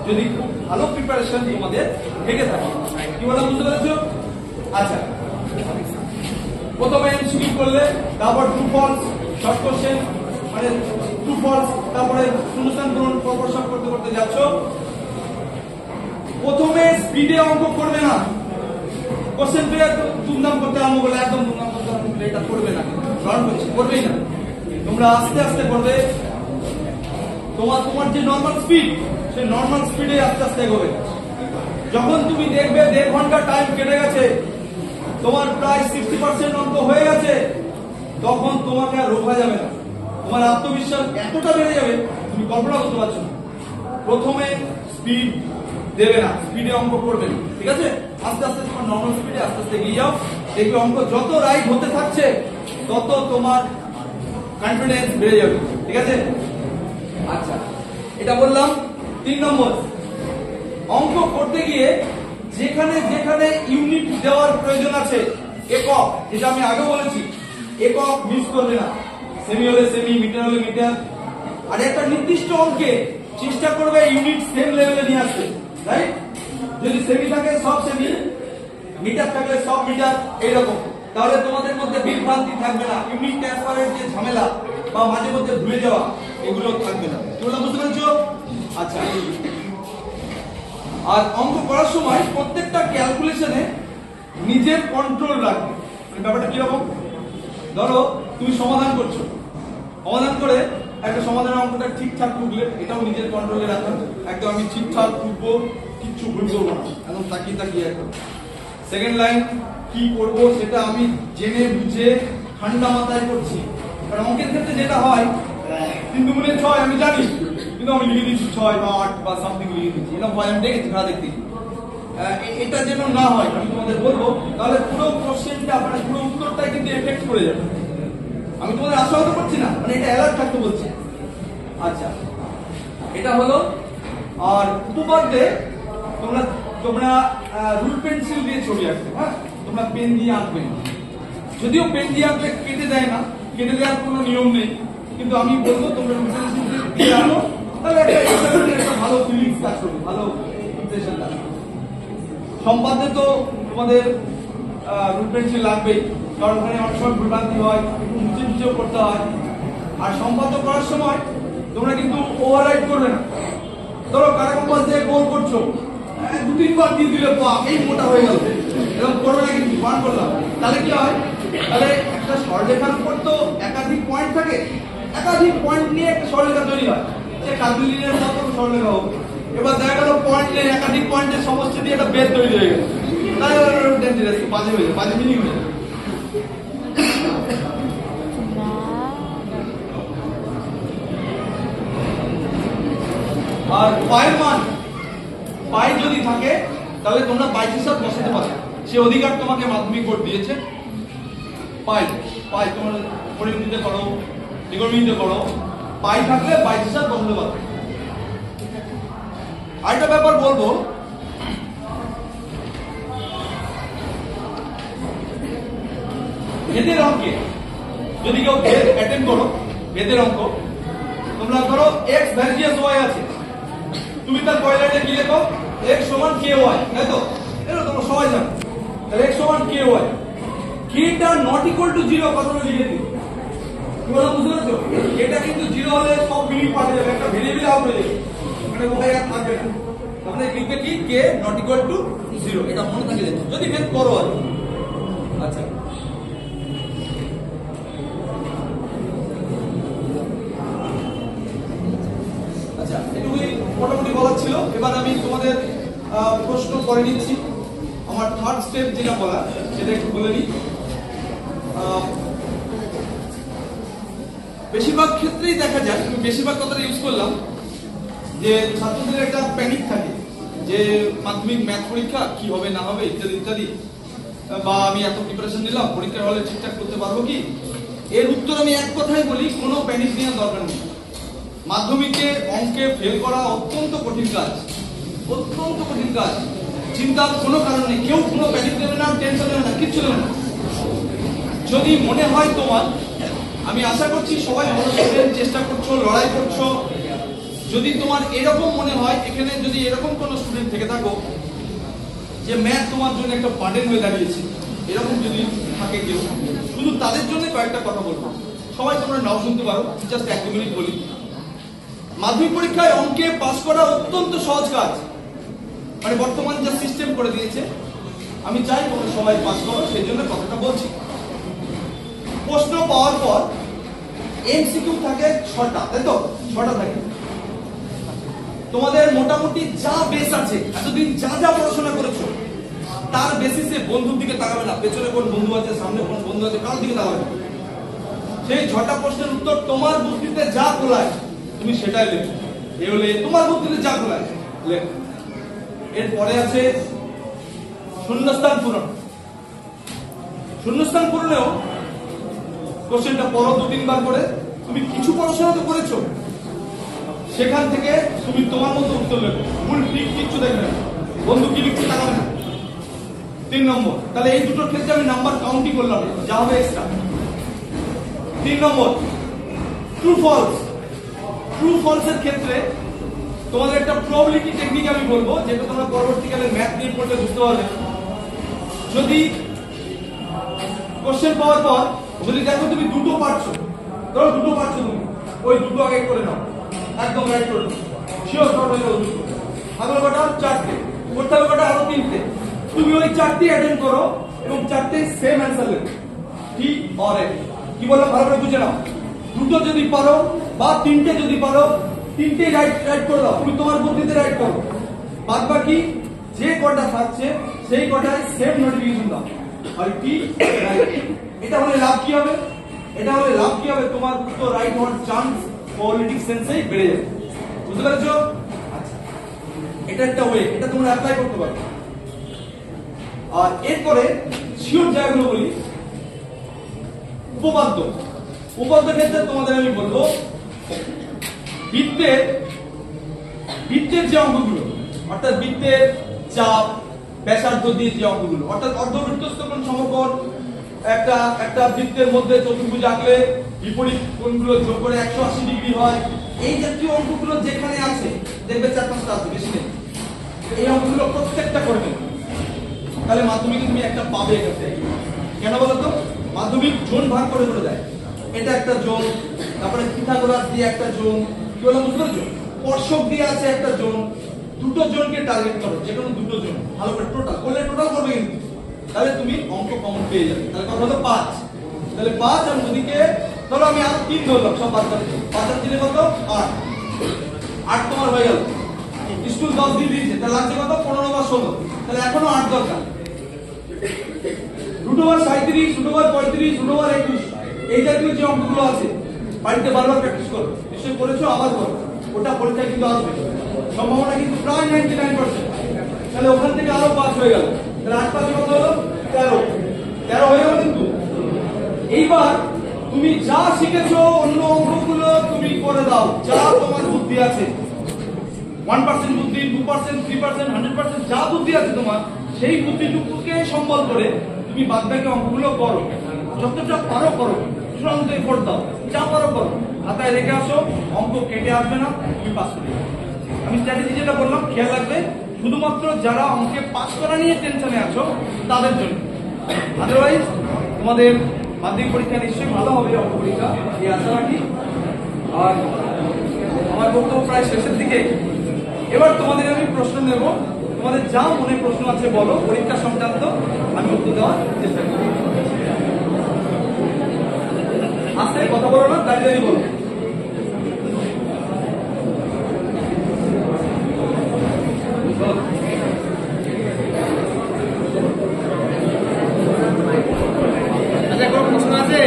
যদি খুব ভালো প্রিপারেশন তোমাদের থেকে থাকে। কি বলা বুঝতে পেরেছো? আচ্ছা, প্রথমে এমসিকিউ করলে, তারপর ট্রু ফলস, শর্ট কোশ্চেন মানে ট্রু ফলস, তারপরে শূন্যস্থান পূরণ, পরপর সব করতে যাচ্ছ। প্রথমে স্পিডে অঙ্ক করবে না, কোশ্চেন পেয়ে দুমদাম করতে আরম্ভ করলে একদম দুমদাম করতে আরম্ভ করলে এটা করবে না, কারণ হচ্ছে করবেই না। তোমরা আস্তে আস্তে করবে, তোমার যে নর্মাল স্পিড, সেই নর্মাল স্পিডে আস্তে আস্তে এগোবে। যখন তুমি দেখবে 1.5 ঘন্টা টাইম কেটে গেছে, তোমার প্রায় 60% অঙ্ক হয়ে গেছে, তখন তোমাকে আর রোকা যাবে না, তোমার আত্মবিশ্বাস এতটা বেড়ে যাবে তুমি কল্পনা করতে পারছো না। প্রথমে স্পিড দেবে না, স্পিডে অঙ্ক করবে না, ঠিক আছে? আস্তে আস্তে তোমার নর্মাল স্পিডে আস্তে আস্তে এগিয়ে যাও, দেখবে অঙ্ক যত রাইট হতে থাকছে তত তোমার কনফিডেন্স বেড়ে যাবে, ঠিক আছে? আচ্ছা, এটা বললাম। 3 নম্বর, অঙ্ক করতে গিয়ে যেখানে যেখানে ইউনিট দেওয়ার প্রয়োজন আছে, একক, যেটা আমি আগে বলেছি, একক মিস করবে না। সেমি হলে সেমি, মিটার হলে মিটার, আর একটা নির্দিষ্ট অঙ্কে চেষ্টা করবে ইউনিট সেম লেভেলে নিয়ে আসতে, রাইট? যদি সেমি থাকে সব সেমি, মিটার থাকলে সব মিটার, এইরকম। তাহলে তোমাদের মধ্যে বিভ্রান্তি থাকবে না, ইউনিট ট্রান্সফারের যে ঝামেলা বা মাঝে মধ্যে ভুলে যাওয়া, এগুলো থাকবে না। তোমরা বুঝতে পেরেছো? আচ্ছা, আর অঙ্ক করার সময় প্রত্যেকটা ক্যালকুলেশনে নিজের কন্ট্রোল রাখবে। ব্যাপারটা কিরকম? ধরো তুমি সমাধান করছো, সমাধান করে একটা সমাধানের অঙ্কটা ঠিকঠাক ঢুকলে, এটাও নিজের কন্ট্রোলে রাখবে, একদম আমি ঠিকঠাক ঢুকবো, কিচ্ছু ভুল করবো না, একদম তাকিয়ে একদম। সেকেন্ড লাইন কি করব সেটা আমি জেনে বুঝে ঠান্ডা মাথায় করছি, কারণ অঙ্কের ক্ষেত্রে যেটা হয় 3 দুগুণে 6 আমি জানি, কিন্তু আমি লিখে দিচ্ছি 6 বা 8 বা সামথিং লিখে দিচ্ছি, এটা ভয় আমি দেখেছি, খারাপ দেখতে। এটা যেন না হয় আমি তোমাদের বলবো, তাহলে পুরো কোশ্চেনটা আপনার পুরো উত্তরটাই কিন্তু এফেক্ট করে যাবে। আমি তোমাদের আশাহত করছি না, মানে এটা অ্যালার্ট থাকতে বলছি। আচ্ছা, এটা হলো। আর উপপাদ্যে তোমরা রুল পেন্সিল দিয়ে ছবি আঁকবে, হ্যাঁ? তোমরা পেন দিয়ে আঁকবে না, যদিও পেন দিয়ে আঁকলে কেটে দেয় না, কেটে দেওয়ার কোনো নিয়ম নেই, কিন্তু আমি বলবো তোমরা রুল পেন্সিল দিয়ে আনো, তাহলে একটা ভালো ফিলিংস কাজ করবে, ভালো ইমপ্রেশন লাগবে। সম্পাদ্যে তো তোমাদের রুল পেন্সিল লাগবেই, কারণ ওখানে অনেক সময় ভুলভ্রান্তি হয়, একটু মুছেও করতে হয়। আর সম্পাদ্য করার সময় তোমরা কিন্তু ওভাররাইট করবে না। ধরো কারা কম্পাস দিয়ে গোল করছো, 2-3 বার দিয়ে দিলে এই মোটা হয়ে গেল, এরকম করবে না কিন্তু, বান করলাম। তাহলে কি হয়? তাহলে একটা সরলরেখার উপর তো একাধিক পয়েন্ট থাকে, একাধিক পয়েন্ট নিয়ে একটা সরলরেখা তৈরি হয়, সে কার্ভিলিনিয়ার মতো সরলরেখা হবে। এবার দেখা গেল পয়েন্ট নিয়ে একাধিক পয়েন্টের সমষ্টি দিয়ে একটা বেদ তৈরি হয়ে গেল, তাহলে ডেঞ্জারাস, বাজে হয়ে যায়, বাজে মিনিং হয়ে যায়। আর পায়ের মান পাই যদি থাকে তাহলে তোমরা পাই হিসাব বসাতে পারো, সে অধিকার তোমাকে মাধ্যমিক বোর্ড দিয়েছে। পাই পাই তোমরা পরিমিতিতে করো, ত্রিকোণমিতিতে করো, পাই থাকলে পাই হিসাব বসাতে পারো। আরেকটা ব্যাপার বলবো, ভেদের অঙ্কে যদি কেউ ভেদ অ্যাটেন্ড করো, ভেদের অঙ্ক তোমরা ধরো x ভার্সিয়াস y আছে, তুমি তার পরের লাইনে কি লেখো, x সমান ky, তাই তো? এটা তোমরা সবাই জানো। তাহলে x সমান ky, k টা নট ইকুয়াল টু 0 কথাটা লিখে দিই। তোমরা বুঝতে পারছো? এটা কিন্তু 0 হলে সব মিনিট পাল্টে যাবে, একটা ভেরিয়েবল আউট হয়ে যাবে, মানে ওখানে আর থাকবে না। তাহলে লিখবে কি k নট ইকুয়াল টু 0, এটা মনে থাকে যদি ভেদ করো আর। আচ্ছা, আচ্ছা এটুকুই মোটামুটি বলার ছিল। এবার আমি তোমাদের প্রশ্ন করে নিচ্ছি। আমার থার্ড স্টেপ যেটা বলা সেটা একটু বলে নিই। বেশিরভাগ ক্ষেত্রেই দেখা যায়, আমি বেশিরভাগ কথাটা ইউজ করলাম, যে ছাত্রদের একটা প্যানিক থাকে যে মাধ্যমিক ম্যাথ পরীক্ষা কি হবে না হবে ইত্যাদি ইত্যাদি, বা আমি এত প্রিপারেশন নিলাম পরীক্ষার হলে ঠিকঠাক করতে পারবো কি। এর উত্তর আমি এক কথাই বলি, কোনো প্যানিক নেওয়ার দরকার নেই। মাধ্যমিকে অঙ্কে ফেল করা অত্যন্ত কঠিন কাজ, অত্যন্ত কঠিন কাজ। চিন্তার কোনো কারণ নেই, কেউ কোনো প্যানিক নেবে না, টেনশন নেবে না, কিচ্ছু নেবে না। যদি মনে হয় তোমার, আমি আশা করছি সবাই ভালো স্টুডেন্ট, চেষ্টা করছো, লড়াই করছো, যদি তোমার এরকম মনে হয়, এখানে যদি এরকম কোনো স্টুডেন্ট থেকে থাকো যে ম্যাথ তোমার জন্য একটা বার্ডেন হয়ে দাঁড়িয়েছে, এরকম যদি থাকে কেউ, শুধু তাদের জন্য কয়েকটা কথা বলবো। সবাই তোমরা নাও শুনতে পারো, জাস্ট 1-2 মিনিট বলি। মাধ্যমিক পরীক্ষায় অঙ্কে পাস করা অত্যন্ত সহজ কাজ, মানে বর্তমান যা সিস্টেম করে দিয়েছে, আমি চাই তোমরা সবাই পাস করো, সেই জন্য কথাটা বলছি। প্রশ্ন পাওয়ার পর এমসিকিউ থাকে 6টা, তাই তো? 6টা থাকে। তোমাদের মোটামুটি যা বেস আছে, এতদিন যা যা পড়াশোনা করেছো তার বেসিসে বন্ধুর দিকে তাকাবে না, পেছনে কোন বন্ধু আছে, সামনে কোন বন্ধু আছে, কার দিকে তাকাবে না। সেই 6টা প্রশ্নের উত্তর তোমার বুদ্ধিতে যা খোলায় তুমি সেটাই লেখো। এই হলে তোমার বুদ্ধিতে যা খোলায় লেখো। এরপরে আছে শূন্যস্থান পূরণ। শূন্যস্থান পূরণেও কোশ্চেনটা পড়ো 2-3 বার করে, তুমি কিছু পড়াশোনা তো করেছো, সেখান থেকে তুমি তোমার মতো উত্তর লেখো, ভুল ঠিক কিচ্ছু দেখবে না, বন্ধু কি লিখছে তাকাবে না। 3 নম্বর, তাহলে এই দুটোর ক্ষেত্রে আমি নাম্বার কাউন্টই করলাম, যা হবে এক্সট্রা। 3 নম্বর, ট্রু ফলস। ট্রু ফলস এর ক্ষেত্রে তোমাদের একটা প্রবাবিলিটি টেকনিক আমি বলবো, যেটা তোমরা পরবর্তীকালে ম্যাথ নিয়ে পড়লে বুঝতে পারবে। যদি কোশ্চেন পাওয়ার পর যদি দেখো তুমি দুটো পারছো, ধরো দুটো পারছো, তুমি ওই দুটো আগে করে নাও, একদম রাইট করে নাও, শিওর শর্ট হয়ে যাবে দুটো। আগের কটা 4টে, করতে হবে কটা আরো 3টে। তুমি ওই 4টে অ্যাটেন্ড করো এবং 4টে সেম অ্যান্সার লেখো, টি অর এ। কি বললাম ভালো করে বুঝে নাও। দুটো যদি পারো বা 3টে যদি পারো, 3টে রাইট করে দাও, তুমি তোমার বুদ্ধিতে রাইট করো। বাদ বাকি যে কটা থাকছে সেই কটায় সেম নোটিফিকেশন দাও, আর টি রাইট। এটা হলে লাভ কি হবে? এটা হলে লাভ কি হবে? তোমার উত্তর রাইট হওয়ার চান্স পলিটিক্স সেন্সেই বেড়ে যাবে। বুঝতে পেরেছো? আচ্ছা, এটা একটা ওয়ে, এটা তোমরা অ্যাপ্লাই করতে পারো। আর এরপরে শিওর জায়গাগুলো বলি। উপপাদ্য। উপপাদ্য ক্ষেত্রে তোমাদের আমি বলবো, বৃত্তের যে অঙ্কগুলো, অর্থাৎ বৃত্তের চাপ, ব্যাসার্ধ দিয়ে যে অঙ্কগুলো, অর্থাৎ অর্ধবৃত্তস্থ কোণ সমকোণ, একটা বৃত্তের মধ্যে চতুর্ভুজ আঁকলে বিপরীত কোণগুলো যোগ করে 180 ডিগ্রি হয়, এই জাতীয় অঙ্কগুলো যেখানে আছে দেখবে 4-5টা আছে, বেশি নেই। এই অঙ্কগুলো প্রত্যেকটা করে নেবে, তাহলে মাধ্যমিকে তুমি একটা পাবে। এক্ষেত্রে কেন বলতো? মাধ্যমিক জোন ভাগ করে করে দেয়, এটা একটা জোন, তারপরে পিথাগোরাস দিয়ে একটা জোন, কি বললাম বুঝতে পারছো? স্পর্শক দিয়ে আছে একটা জোন, দুটো জোনকে টার্গেট করো, যে কোনো দুটো জোন ভালো করে টোটাল করলে, টোটাল করবে কিন্তু, তাহলে তুমি অঙ্ক কমন পেয়ে যাবে। তাহলে কথা হলো 5, তাহলে 5 আর ওদিকে ধরো আমি আর 3 ধরলাম, সব 5 ধরে 5 আর 3 কত 8, 8 তোমার হয়ে গেল। স্কুল 10 দিয়ে দিয়েছে, তাহলে লাগছে কত 15 বা 16, তাহলে এখনো 8 দরকার। Root over 37, root over 35, root over 21, এই জাতীয় যে অঙ্কগুলো আছে বাড়িতে বারবার প্র্যাকটিস করো, নিশ্চয়ই করেছো, আবার করো। ওটা পরীক্ষায় কিন্তু আসবে, সম্ভাবনা কিন্তু প্রায় 99%। তাহলে ওখান থেকে আরো 5 হয়ে গেল, তাহলে 8 5 কত হলো? 13 হয়ে গেল। কিন্তু এইবার তুমি যা শিখেছো অন্য অঙ্কগুলো তুমি করে দাও, যা তোমার বুদ্ধি আছে, 1% বুদ্ধি, 2%, 3%, 100% যা বুদ্ধি আছে তোমার, সেই বুদ্ধিটুকুকে সম্বল করে তুমি বাদবাকি অঙ্কগুলো করো, যতটা পারো করো, চূড়ান্ত এফোর্ট দাও, যা পারো করো, খাতায় রেখে আসো, অঙ্ক কেটে আসবে না, তুমি পাস করবে। আমি স্ট্র্যাটেজি যেটা বললাম খেয়াল রাখবে, শুধুমাত্র যারা অঙ্কে পাস করা নিয়ে টেনশনে আছো তাদের জন্য, আদারওয়াইজ তোমাদের মাধ্যমিক পরীক্ষা নিশ্চয়ই ভালো হবে, অঙ্ক পরীক্ষা এই আশা রাখি। আর আমার বক্তব্য প্রায় শেষের দিকে, এবার তোমাদের আমি প্রশ্ন নেব, তোমাদের যা মনে প্রশ্ন আছে বলো, পরীক্ষা সংক্রান্ত আমি উত্তর দেওয়ার চেষ্টা করি। আস্তে কথা বলো না, দাঁড়িয়ে দাঁড়িয়ে বলো। আচ্ছা, কোনো প্রশ্ন আছে?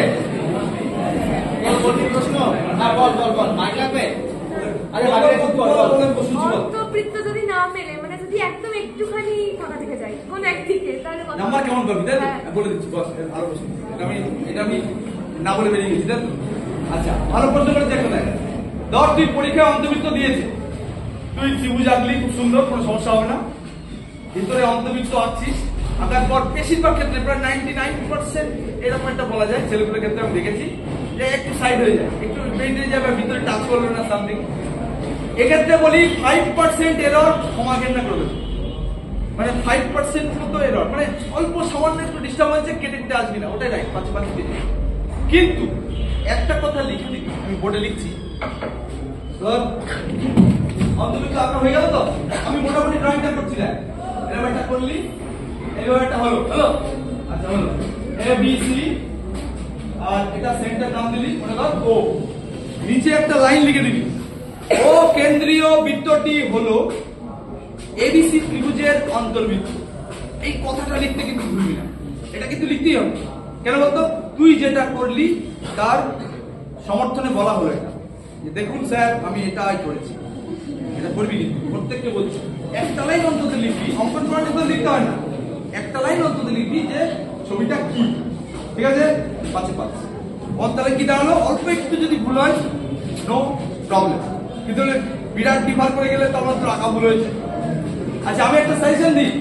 প্রশ্ন? হ্যাঁ, বল বল বল, মাইক লাগবে? অন্তবৃত্ত যদি না মেলে, মানে যদি একদম একটুখানি ফাঁকা থেকে যায় কোন একদিকে, তাহলে নাম্বার কেমন পাবি? তাই বলে দিচ্ছি, বস ভালো প্রশ্ন। এটা আমি না বলে বেরিয়ে গেছি, তাই তো? আচ্ছা, ভালো প্রশ্ন করে দেখো। দেখ, ধর তুই পরীক্ষায় অন্তবৃত্ত দিয়েছে, তুই ত্রিভুজ আঁকলি খুব সুন্দর, কোনো সমস্যা হবে না। ভিতরে অন্তবৃত্ত আঁকছিস, আঁকার পর বেশিরভাগ ক্ষেত্রে প্রায় 99% এরকম একটা বলা যায়, ছেলেগুলোর ক্ষেত্রে আমি দেখেছি যে একটু সাইড হয়ে যায়, একটু বেরিয়ে যাবে, ভিতরে টাচ করবে না সামথিং। এক্ষেত্রে বলি 5% এরর ক্ষমা ঘেন্না করবে, মানে 5% মতো এরর, মানে অল্প সামান্য একটু ডিস্টার্ব হয়েছে, কেটে কেটে আসবি না, ওটাই রাইট, 5 কেটে। কিন্তু একটা কথা লিখে দিবি, আমি বোর্ডে লিখছি, ধর অন্তবৃত্ত আঁকা হয়ে গেল তো, আমি মোটামুটি ড্রয়িংটা করছি না, এরকম একটা করলি, এইভাবে একটা হলো, আচ্ছা হলো এ বি সি, আর এটা সেন্টার নাম দিলি, মনে কর ও, নিচে একটা লাইন লিখে দিবি, ও কেন্দ্রীয় বৃত্তটি হলো এবিসি ত্রিভুজের অন্তর্বৃত্ত। এই কথাটা লিখতে কিন্তু ভুলবি না, এটা কিন্তু লিখতেই হবে। কেন বলতো? তুই যেটা করলি তার সমর্থনে বলা হলো এটা, যে দেখুন স্যার আমি এটাই করেছি, এটা করবি কিন্তু প্রত্যেককে বলছি, একটা লাইন অন্তত লিখবি, অঙ্কন করাটা তো লিখতে হয় না, একটা লাইন অন্তত লিখবি যে ছবিটা কি, ঠিক আছে? 5 তাহলে কি দাঁড়ালো? অল্প একটু যদি ভুল হয় নো প্রবলেম, কিন্তু বিরাট ডিফার করে গেলে তখন তো আঁকা ভুল হয়েছে। আচ্ছা, আমি একটা সাজেশন দিই,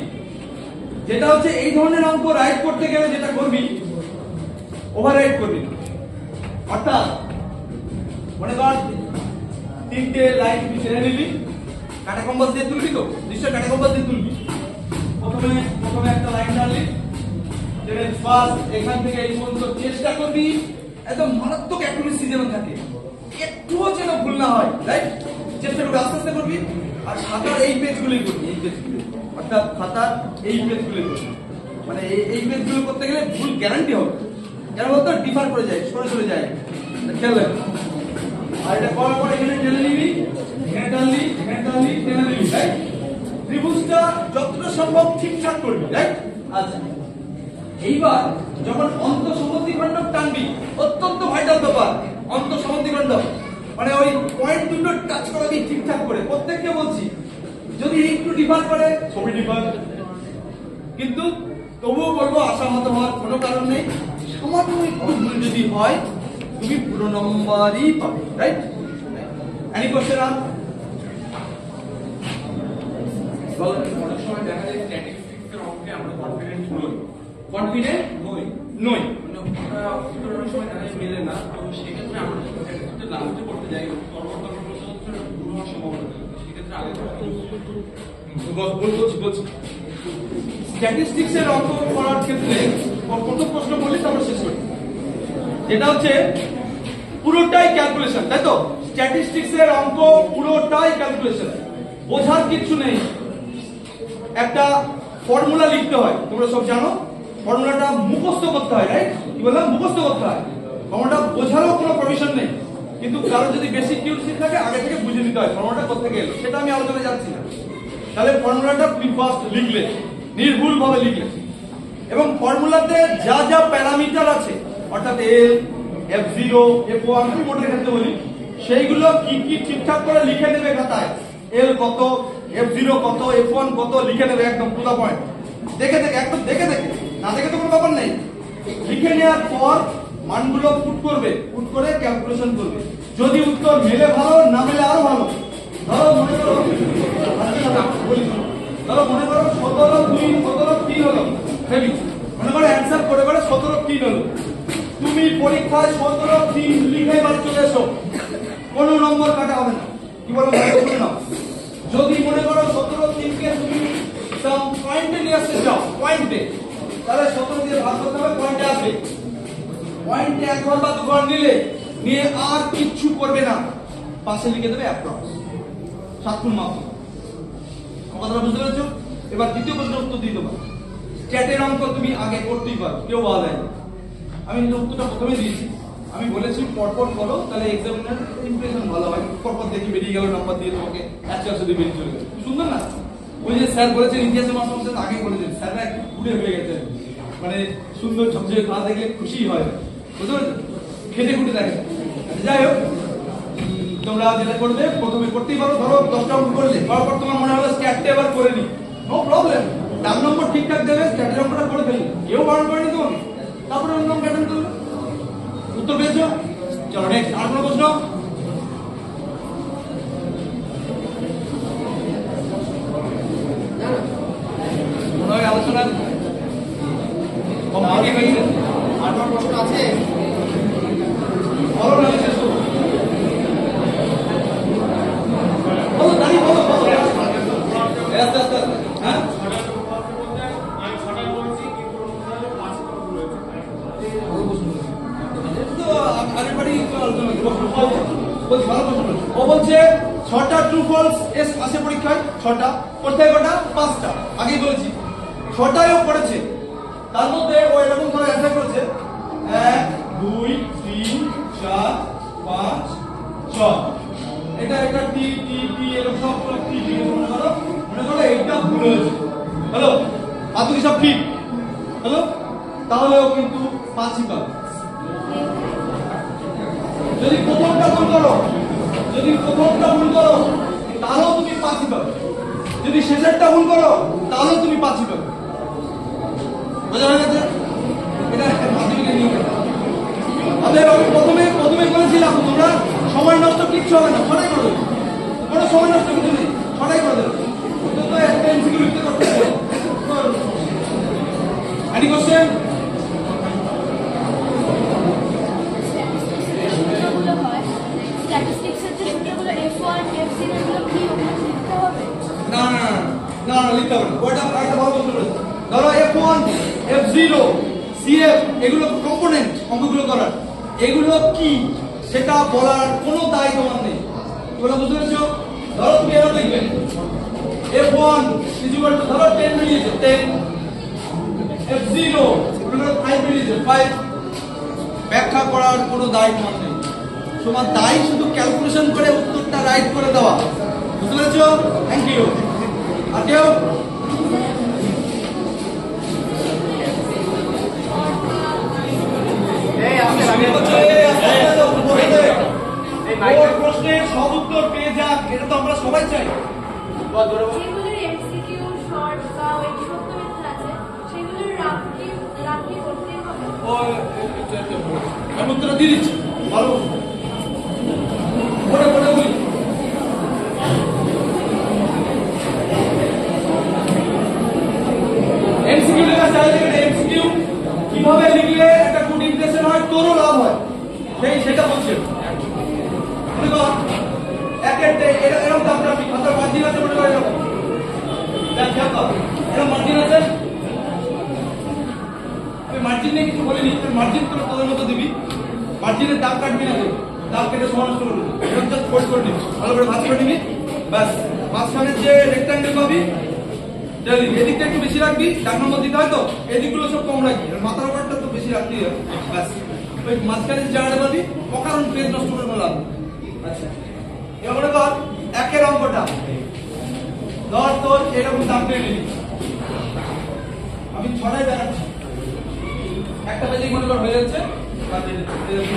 যেটা হচ্ছে এই ধরনের অঙ্ক রাইট করতে গেলে যেটা করবি, ওভার রাইট করবি, অর্থাৎ মনে কর 3টে লাইন তুই ছেড়ে নিবি, কাটা কম্পাস দিয়ে তুলবি, তো নিশ্চয় কাটা কম্পাস দিয়ে তুলবি। প্রথমে একটা লাইন টানলি, ফার্স্ট এখান থেকে এই পর্যন্ত চেষ্টা করবি একদম মারাত্মক অ্যাকুরেসি যেন থাকে, একটুও যেন ভুল না হয়, রাইট? চেষ্টা করবি, আস্তে আস্তে করবি, আর খাতার এই পেজগুলোই করবি, এই পেজগুলো, অর্থাৎ খাতার এই পেজগুলো করবি, মানে এই পেজগুলো করতে গেলে ভুল গ্যারান্টি হবে, কেন বলতো? ডিফার করে যায়, সরে যায়, খেয়াল রাখবি। আর এটা করার পর এখানে টেনে নিবি, এখানে টানলি, টেনে নিবি, রাইট? ত্রিভুজটা যতটা সম্ভব ঠিকঠাক করবি, রাইট? আচ্ছা, এইবার যখন অন্তঃসমদ্বিখণ্ডক টানবি, অত্যন্ত ভাইটাল ব্যাপার, অন্তঃসমদ্বিখণ্ডক মানে ওই পয়েন্ট দুটো টাচ করাবি ঠিকঠাক করে, প্রত্যেককে বলছি, যদি একটু ডিফার করে ছবি ডিফার, কিন্তু তবুও বলবো আশাহত হওয়ার কোনো কারণ নেই, সামান্য একটু ভুল যদি হয় তুমি পুরো নম্বরই পাবে, রাইট? Any question? আর অনেক সময় দেখা যায় স্ট্যাটিস্টিক্সের অঙ্কে আমরা কনফিডেন্ট নই, অনেক সময় দেখা যায় মেলে না, তো সেক্ষেত্রে আমরা লাস্টে করতে যাই, ভুল হওয়ার সম্ভাবনা থাকে, সেক্ষেত্রে আগে বলছি স্ট্যাটিস্টিক্সের অঙ্ক করার ক্ষেত্রে প্রথম প্রশ্ন বলি, তারপর শেষ করি, যেটা হচ্ছে পুরোটাই ক্যালকুলেশন, তাই তো? স্ট্যাটিস্টিক্সের অঙ্ক পুরোটাই ক্যালকুলেশন, বোঝার কিছু নেই। একটা ফর্মুলা লিখতে হয়, তোমরা সব জানো, ফর্মুলাটা মুখস্থ করতে হয়, রাইট? কি বললাম? মুখস্থ করতে হয়, ফর্মুলাটা বোঝারও কোনো প্রভিশন নেই, কিন্তু কারো যদি বেসিক কিউরিসিটি থাকে আগে থেকে বুঝে নিতে হয় ফর্মুলাটা কোথা গেল, সেটা আমি আলোচনায় যাচ্ছি না। তাহলে ফর্মুলাটা তুমি ফার্স্ট লিখলে, নির্ভুল ভাবে লিখলে, এবং ফর্মুলাতে যা যা প্যারামিটার আছে, অর্থাৎ এল, F0, F1, আমি মোটের ক্ষেত্রে বলি, সেইগুলো কি কি ঠিকঠাক করে লিখে নেবে খাতায়। এল কত, F0 কত, F1 কত লিখে নেবে একদম টু দা পয়েন্ট, দেখে দেখে, একদম দেখে দেখে, না দেখে তো কোনো ব্যাপার নেই। লিখে নেওয়ার পর মানগুলো পুট করবে, পুট করে ক্যালকুলেশন করবে। যদি উত্তর মেলে ভালো, না মেলে আরো ভালো। ধরো মনে করো, ধরো মনে করো 17-2 17-3 হলো, মনে করো অ্যান্সার করে 17-3 হলো। তুমি পরীক্ষায় 17-3 লিখে বাড়ি চলে এসো, কোনো নম্বর কাটা হবে না। কি বলো শুনে নাও, যদি মনে করো 17-3 কে তুমি পয়েন্টে নিয়ে আসতে চাও, পয়েন্টে, তাহলে 17 দিয়ে ভাগ করতে হবে, পয়েন্টে আসবে। পয়েন্টে 1 ঘর বা 2 ঘর নিলে নিয়ে আর কিচ্ছু করবে না, পাশে লিখে দেবে অ্যাপ্রক্স 7 গুণ মাত্র। কথাটা বুঝতে পেরেছো? এবার দ্বিতীয় প্রশ্নের উত্তর দিয়ে দেবো। চ্যাটের অঙ্ক তুমি আগে করতেই পারো, কেউ বলা যায় না। আমি কিন্তু উত্তরটা প্রথমে দিয়েছি, আমি বলেছি পরপর করো, তাহলে এক্সামিনার ইমপ্রেশন ভালো হয়। পরপর দেখি বেরিয়ে গেল নাম্বার দিয়ে, তোমাকে 1 দিয়ে বেরিয়ে চলে গেল, সুন্দর না? ওই যে স্যার বলেছেন ইতিহাসের মাস্টার আগে বলেছেন, স্যাররা একটু ঘুরে হয়ে গেছে, মানে সুন্দর ঝকঝকে ক্লাস দেখলে খুশি হয়, বুঝতে পারছো? খেটে খুঁটে দেখে। যাই হোক, তোমরা যেটা করবে প্রথমে করতেই পারো। ধরো 10টা অঙ্ক করলে, তারপর তোমার মনে হলো স্ট্যাটটা এবার করে নি, নো প্রবলেম, ডান নম্বর ঠিকঠাক দেবে, স্ট্যাটের অঙ্কটা করে ফেললে, কেউ বারণ করেনি তোমাকে, তারপরে অন্য অঙ্ক অ্যাটেন্ড করবে। উত্তর পেয়েছো? চলো নেক্সট, আর কোনো প্রশ্ন? মনে হয় আলোচনা কমপ্লিট হয়েছে। আর কোনো প্রশ্ন আছে? বলো না, শেষ করো। বলো দাঁড়িয়ে বলো, বলো আস্তে আস্তে। হ্যাঁ ও বলছে 6টা ট্রু ফলস আসে পরীক্ষায়, 6টা করতে হয়, কটা? 5টা। আগেই বলেছি 6টায় ও করেছে, তার মধ্যে ও এরকম করে অ্যান্সার করেছে 1 2 3 4 5 6। এটা এটা টি টি টি এরকম সব টি টি মনে করো এইটা ভুল হয়েছে, হ্যালো? বাকি সব ঠিক, হ্যালো? তাহলেও কিন্তু 5ই পাবে। যদি প্রথমটা ভুল করো, তাহলেও তুমি 5ই পাবে। যদি শেষেরটা ভুল করো, তাহলেও তুমি 5ই পাবে। বোঝা হয়ে গেছে? এটা মাধ্যমিকের নিয়ম। আমি প্রথমে বলেছিলাম তোমরা সময় নষ্ট কিচ্ছু হবে না, 6টাই করে দেবে, কোনো সময় নষ্ট কিছু নেই, 6টাই করে দেবে। তো একটা এমসিকিউ লিখতে করতে হবে। Any question? না লিখতে হবে না, ওটা একটা ভালো প্রশ্ন করেছে। ধরো F1 F0 CF এগুলো কম্পোনেন্ট অঙ্কগুলো করার, এগুলো কি সেটা বলার কোনো দায় তোমার নেই। তোমরা বুঝতে পেরেছো? ধরো তুমি এরকম লিখবে F1 ধরো 10 বেরিয়েছে 10, F0 5 বেরিয়েছে 5। ব্যাখ্যা করার কোনো দায় তোমার নেই, তোমার দায় শুধু ক্যালকুলেশন করে উত্তরটা রাইট করে দেওয়া। বুঝতে পেরেছো? Thank you. আর কেউ? প্রশ্নের সব উত্তর পেয়ে যাক, এটা তো আমরা সবাই চাই। উত্তরটা দিয়ে দিচ্ছি, ভালো বলি এমসিকিউ লেখা চাইলে এমসিকিউ কিভাবে লিখলে একটা গুড ইমপ্রেশন হয়, তোরও লাভ হয়, সেটা বলছে। এরকম খাতার মার্জিন আছে, মনে করে এরকম মার্জিন আছে। আমি মার্জিন নিয়ে কিছু বলিনি, মার্জিন করে তোদের মতো দিবি, মার্জিনের দাগ কাটবি না, দাগ কেটে সমান করে দিবি, এরকম জাস্ট ফোল্ড করে দিবি, ভালো করে ভাঁজ করে নিবি, ব্যাস। মাঝখানে যে রেক্টাঙ্গেল পাবি এদিকটা একটু বেশি রাখবি, 4 নম্বর দিতে হয় তো, এদিকগুলো সব কম রাখবি, মাথার উপরটা তো বেশি রাখতেই হবে, ব্যাস। ওই মাঝখানে যে জায়গাটা পাবি অকারণ পেজ নষ্ট করে লাভ। আচ্ছা, এবার মনে কর 1 অঙ্কটা ধর তোর এরকম দাগ পেয়ে নিবি, আমি 6টায় দেখাচ্ছি, একটা পেজে মনে কর হয়ে যাচ্ছে,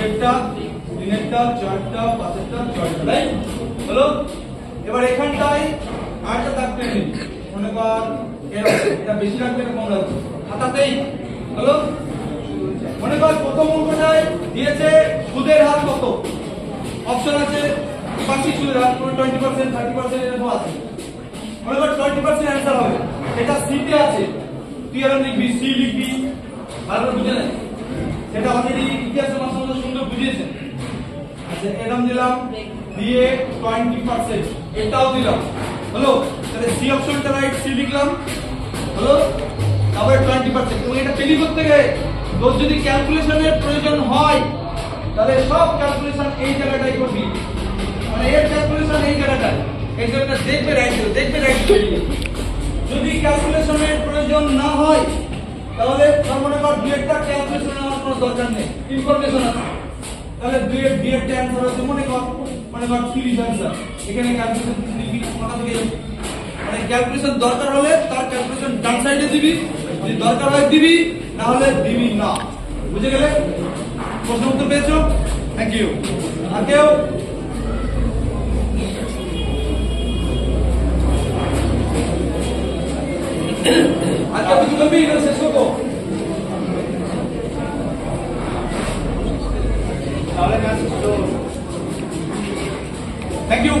একটা 3-এরটা 4টা 5-এরটা 6টা, রাইট? হলো? এবার এখানটায় আরেকটা দাগ টেনে নিন, মনে কর এটা বেশি রাখবে না কম রাখবে খাতাতেই। হলো? মনে কর প্রথম অঙ্কটায় দিয়েছে সুদের হার কত, অপশন আছে বার্ষিক সুদের হার 20%, 30% এরকম আছে। মনে কর 20% অ্যান্সার হবে, এটা সিতে আছে, তুই আর লিখবি, সি লিখবি, ভালো করে বুঝে নেয়, সেটা অলরেডি ইতিহাসের মাধ্যমে সুন্দর বুঝিয়েছেন। আচ্ছা এরকম দিলাম, দিয়ে 20%, এটাও দিলাম। হলো? তাহলে সি অপশনটা রাইট, সি লিখলাম। হলো? তারপরে 20%। এবং এটা টেলি করতে গেলে তোর যদি ক্যালকুলেশনের প্রয়োজন হয় তাহলে সব ক্যালকুলেশন এই জায়গাটাই করবি, মানে এর ক্যালকুলেশন এই জায়গাটায়, এই জায়গাটা দেখবে রাইট, দেখবে রাইট। যদি ক্যালকুলেশনের প্রয়োজন না হয় তাহলে মনে কর দুইটা ক্যালকুলেশন নেওয়ার কোনো দরকার নেই, ইনফরমেশন আছে, তাহলে দুইটা অ্যান্সার হচ্ছে মনে কর 30 অ্যান্সার, এখানে ক্যালকুলেশন দিবি মাথা থেকে যাবে। মানে ক্যালকুলেশন দরকার হলে তার ক্যালকুলেশন ডান সাইডে দিবি, যদি দরকার হয় দিবি, না হলে দিবি না। বুঝে গেলে? প্রশ্ন উত্তর পেয়েছো? Thank you. আর কেউ? আজকে কিছু বলবি না, শেষ করবো তাহলে। Thank you.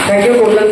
Thank you Kalyan.